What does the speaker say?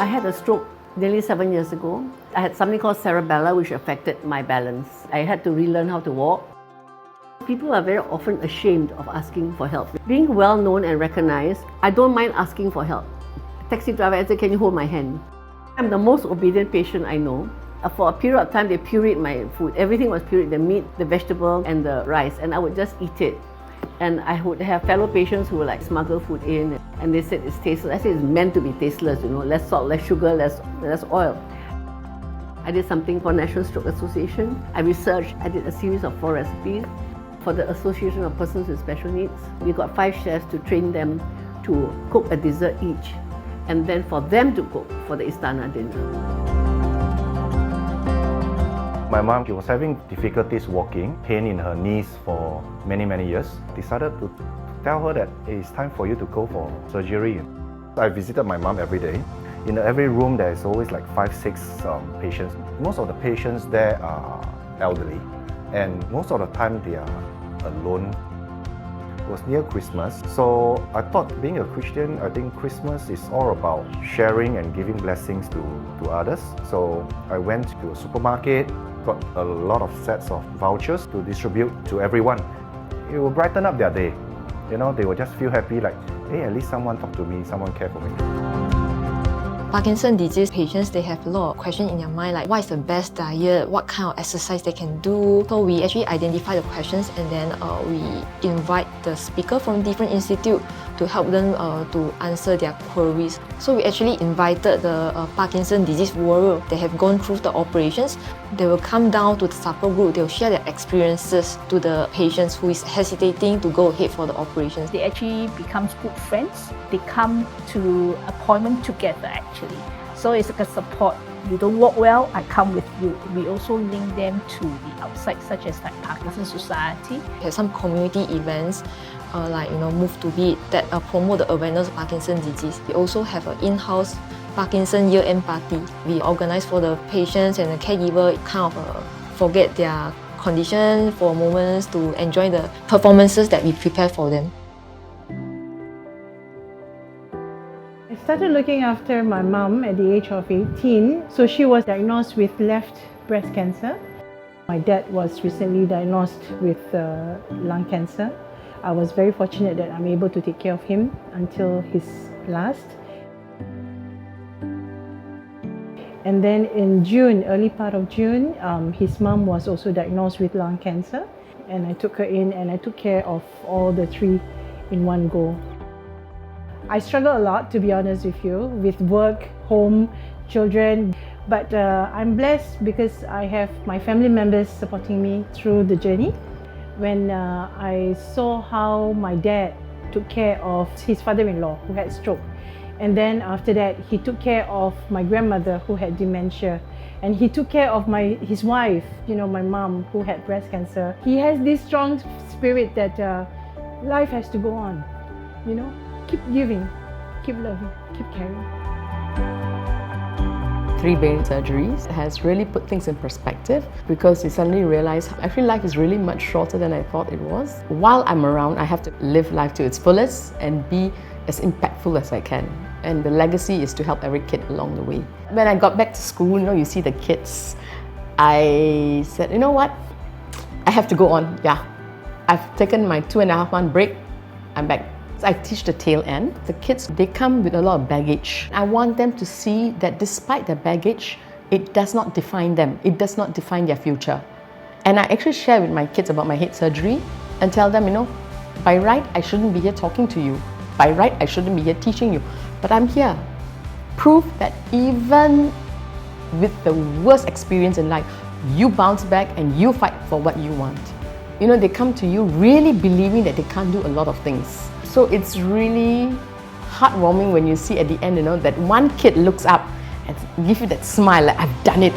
I had a stroke nearly 7 years ago. I had something called cerebella, which affected my balance. I had to relearn how to walk. People are very often ashamed of asking for help. Being well known and recognized, I don't mind asking for help. Taxi driver, I say, can you hold my hand? I'm the most obedient patient I know. For a period of time, they pureed my food. Everything was pureed, the meat, the vegetable, and the rice, and I would just eat it. And I would have fellow patients who would like smuggle food in, and they said it's tasteless. I said it's meant to be tasteless, you know, less salt, less sugar, less oil. I did something for National Stroke Association. I researched, I did a series of 4 recipes. For the Association of Persons with Special Needs, we got 5 chefs to train them to cook a dessert each, and then for them to cook for the Istana dinner. My mom, she was having difficulties walking, pain in her knees for many years. Decided to tell her that it's time for you to go for surgery. I visited my mom every day. In every room, there is always like 5-6 patients. Most of the patients there are elderly, and most of the time they are alone. It was near Christmas, so I thought, being a Christian, I think Christmas is all about sharing and giving blessings to others. So I went to a supermarket, got a lot of sets of vouchers to distribute to everyone. It will brighten up their day. You know, they will just feel happy, like, hey, at least someone talked to me, someone cared for me. Parkinson's disease patients, they have a lot of questions in their mind, like what is the best diet, what kind of exercise they can do. So we actually identify the questions, and then we invite the speaker from different institutes to help them to answer their queries. So we actually invited the Parkinson's disease warrior. They have gone through the operations. They will come down to the support group. They will share their experiences to the patients who is hesitating to go ahead for the operations. They actually become good friends. They come to appointment together actually. So it's like a support. You don't walk well, I come with you. We also link them to the outside, such as like Parkinson's Society. We have some community events like Move to Beat that promote the awareness of Parkinson's disease. We also have an in-house Parkinson year-end party. We organize for the patients and the caregiver kind of forget their condition for moments to enjoy the performances that we prepare for them. I started looking after my mom at the age of 18. So she was diagnosed with left breast cancer. My dad was recently diagnosed with lung cancer. I was very fortunate that I'm able to take care of him until his last. And then in June, early part of June, his mom was also diagnosed with lung cancer. And I took her in and I took care of all the 3 in one go. I struggle a lot, to be honest with you, with work, home, children. But I'm blessed because I have my family members supporting me through the journey. When I saw how my dad took care of his father-in-law who had stroke, and then after that he took care of my grandmother who had dementia, and he took care of his wife, my mom, who had breast cancer. He has this strong spirit that life has to go on, Keep giving, keep loving, keep caring. 3 brain surgeries has really put things in perspective, because you suddenly realize actually life is really much shorter than I thought it was. While I'm around, I have to live life to its fullest and be as impactful as I can. And the legacy is to help every kid along the way. When I got back to school, you see the kids, I said, you know what? I have to go on, yeah. I've taken my 2.5 month break, I'm back. I teach the tail end. The kids, they come with a lot of baggage. I want them to see that despite their baggage, it does not define them. It does not define their future. And I actually share with my kids about my head surgery and tell them, by right, I shouldn't be here talking to you. By right, I shouldn't be here teaching you. But I'm here. Proof that even with the worst experience in life, you bounce back and you fight for what you want. They come to you really believing that they can't do a lot of things. So it's really heartwarming when you see at the end, that one kid looks up and gives you that smile, like, I've done it.